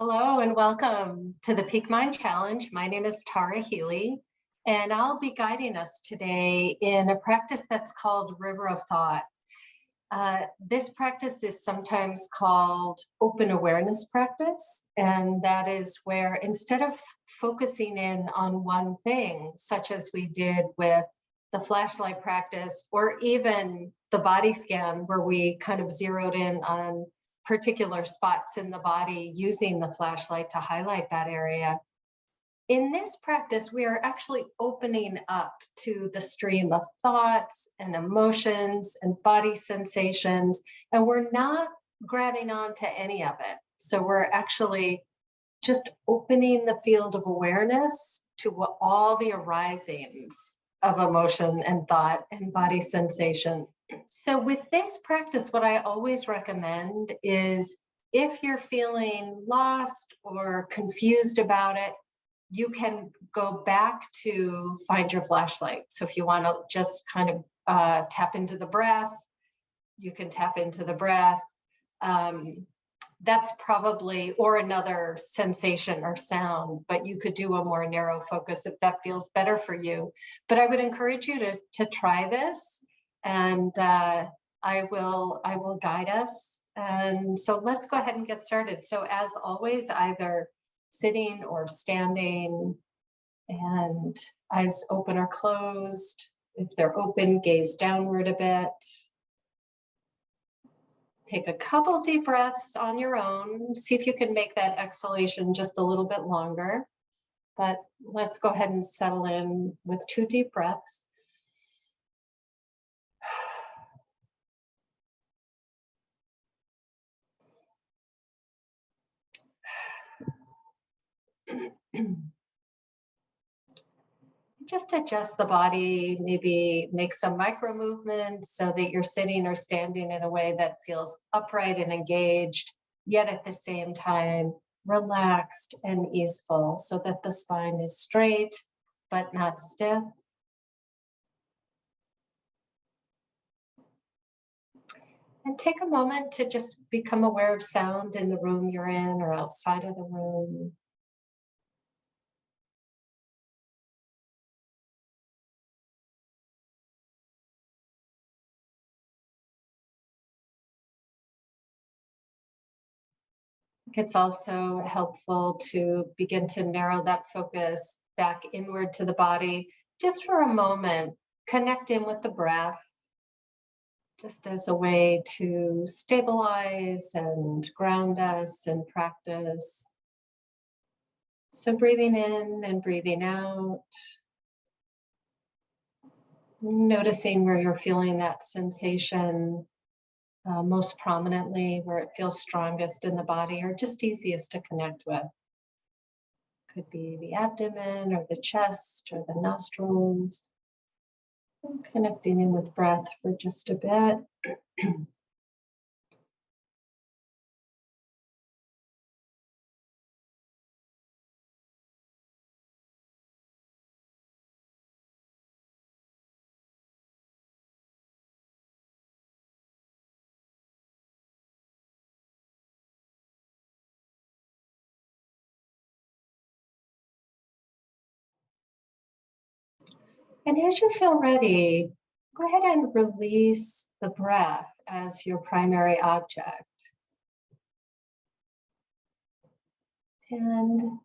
Hello and welcome to the Peak Mind Challenge. My name is Tara Healy, and I'll be guiding us today in a practice that's called River of Thought. This practice is sometimes called open awareness practice, and that is where instead of focusing in on one thing, such as we did with the flashlight practice or even the body scan, where we kind of zeroed in on particular spots in the body using the flashlight to highlight that area. In this practice, we are actually opening up to the stream of thoughts and emotions and body sensations, and we're not grabbing on to any of it. So we're actually just opening the field of awareness to all the arisings of emotion and thought and body sensation. So with this practice, what I always recommend is if you're feeling lost or confused about it, you can go back to find your flashlight. So if you want to just kind of tap into the breath, you can tap into the breath. That's probably, or another sensation or sound, but you could do a more narrow focus if that feels better for you. But I would encourage you to try this, and I will guide us. And so let's go ahead and get started. So as always, either sitting or standing, and eyes open or closed. If they're open, gaze downward a bit. Take a couple deep breaths on your own. See if you can make that exhalation just a little bit longer. But let's go ahead and settle in with 2 deep breaths. Just adjust the body, maybe make some micro movements so that you're sitting or standing in a way that feels upright and engaged, yet at the same time relaxed and easeful, so that the spine is straight but not stiff. And take a moment to just become aware of sound in the room you're in or outside of the room. It's also helpful to begin to narrow that focus back inward to the body just for a moment. Connect in with the breath just as a way to stabilize and ground us in practice. So breathing in and breathing out, noticing where you're feeling that sensation most prominently, where it feels strongest in the body or just easiest to connect with. Could be the abdomen or the chest or the nostrils. And connecting in with breath for just a bit. And as you feel ready, go ahead and release the breath as your primary object. And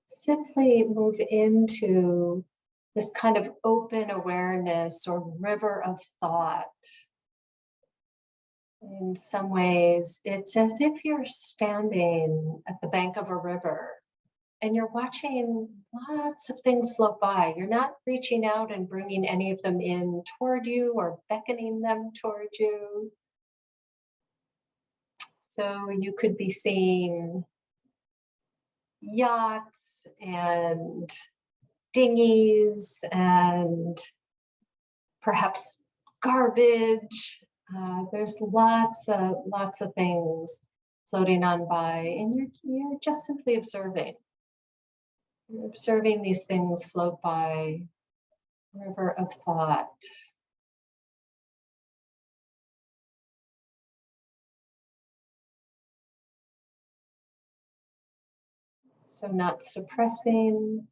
simply move into this kind of open awareness or river of thought. In some ways, it's as if you're standing at the bank of a river and you're watching lots of things float by. You're not reaching out and bringing any of them in toward you or beckoning them toward you. So you could be seeing yachts and dinghies and perhaps garbage. There's lots of things floating on by, and you're just simply observing. You're observing these things float by, river of thought. So not suppressing,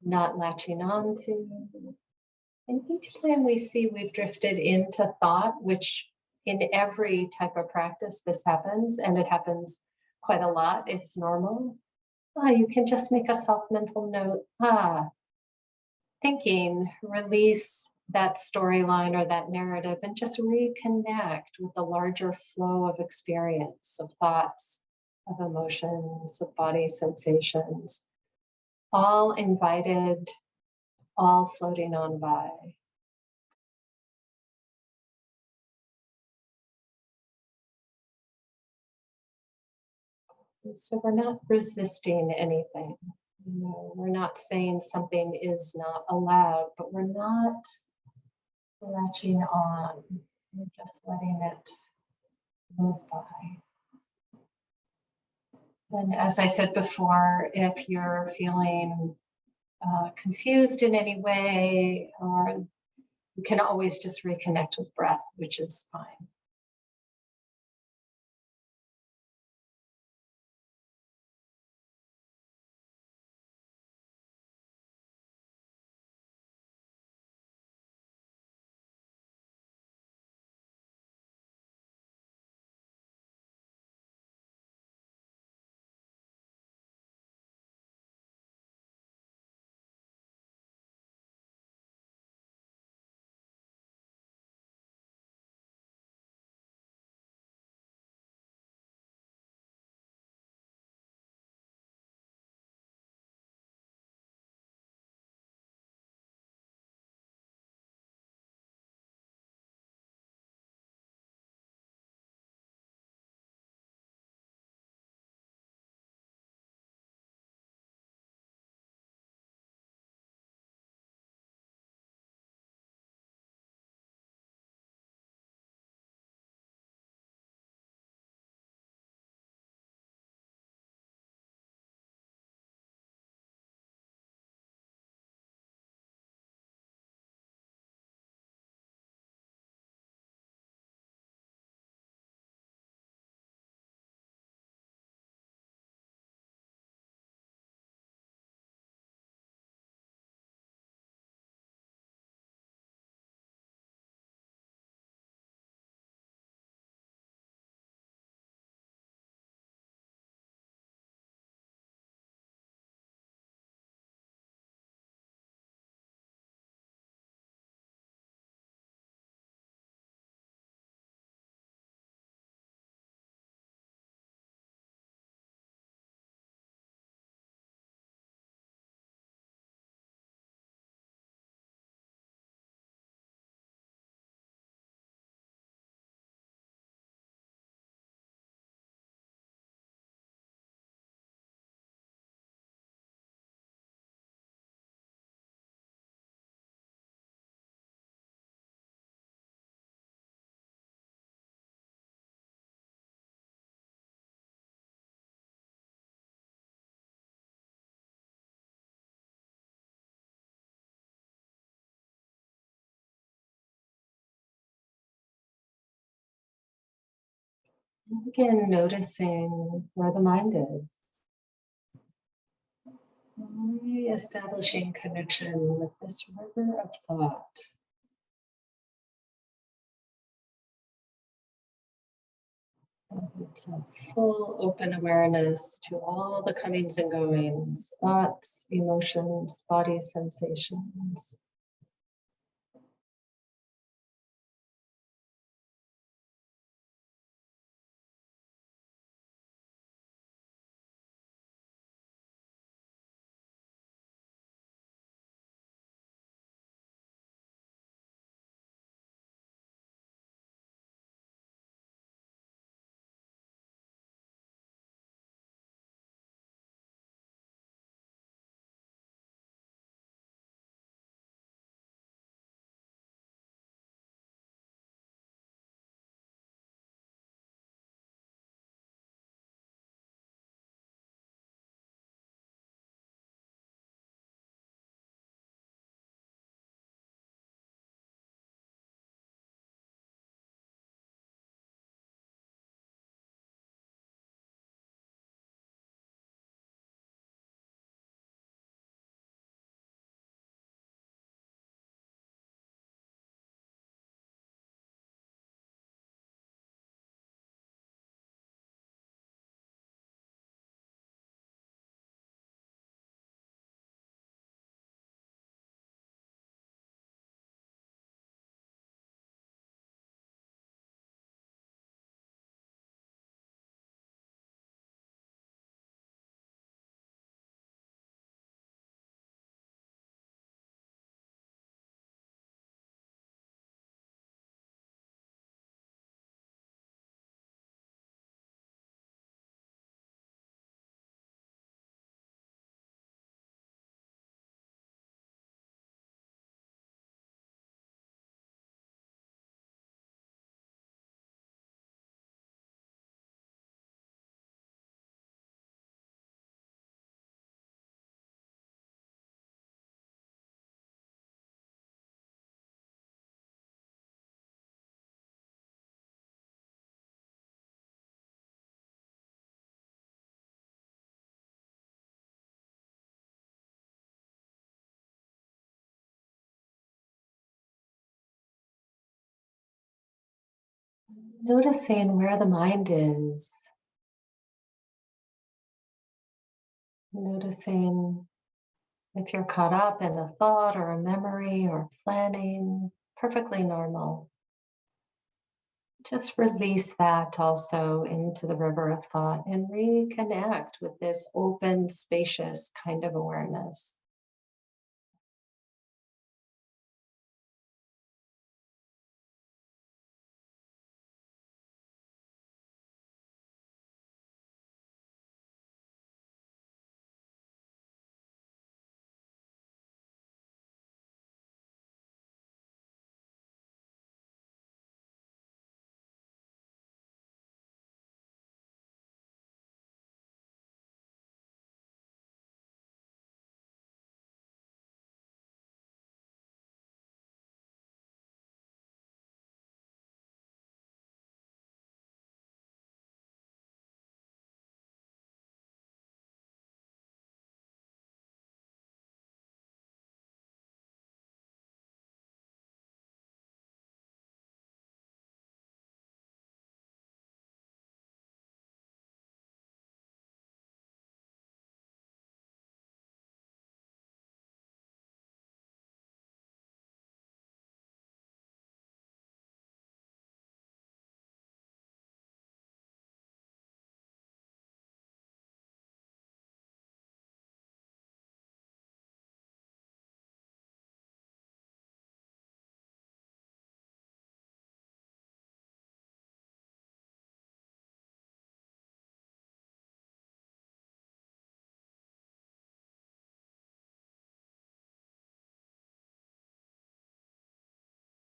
not latching on to. And each time we see we've drifted into thought, which in every type of practice this happens, and it happens quite a lot, it's normal. You can just make a soft mental note. Thinking, release that storyline or that narrative and just reconnect with the larger flow of experience, of thoughts, of emotions, of body sensations, all invited, all floating on by. So we're not resisting anything. We're not saying something is not allowed, but we're not latching on. We're just letting it move by. And as I said before, if you're feeling confused in any way, or you can always just reconnect with breath, which is fine. And again, noticing where the mind is, establishing connection with this river of thought. It's a full open awareness to all the comings and goings, thoughts, emotions, body sensations. Noticing where the mind is, noticing if you're caught up in a thought or a memory or planning, perfectly normal. Just release that also into the river of thought and reconnect with this open, spacious kind of awareness.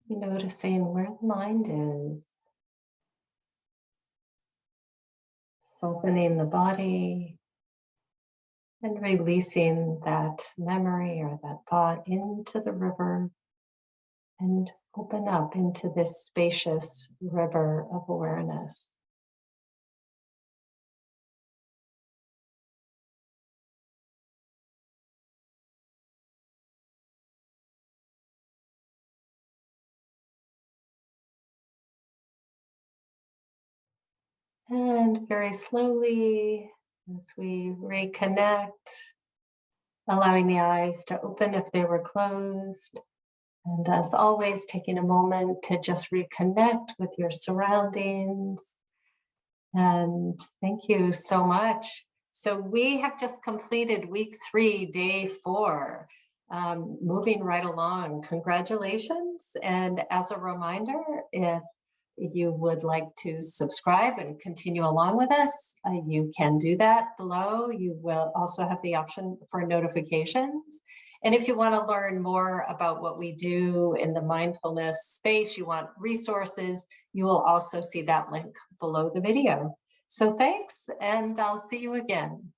Noticing where the mind is, opening the body and releasing that memory or that thought into the river and open up into this spacious river of awareness. And very slowly, as we reconnect, allowing the eyes to open if they were closed. And as always, taking a moment to just reconnect with your surroundings. And thank you so much. So we have just completed week 3, day 4, moving right along. Congratulations. And as a reminder, if you would like to subscribe and continue along with us, you can do that below. You will also have the option for notifications. And if you want to learn more about what we do in the mindfulness space, you want resources, you will also see that link below the video. So thanks, and I'll see you again.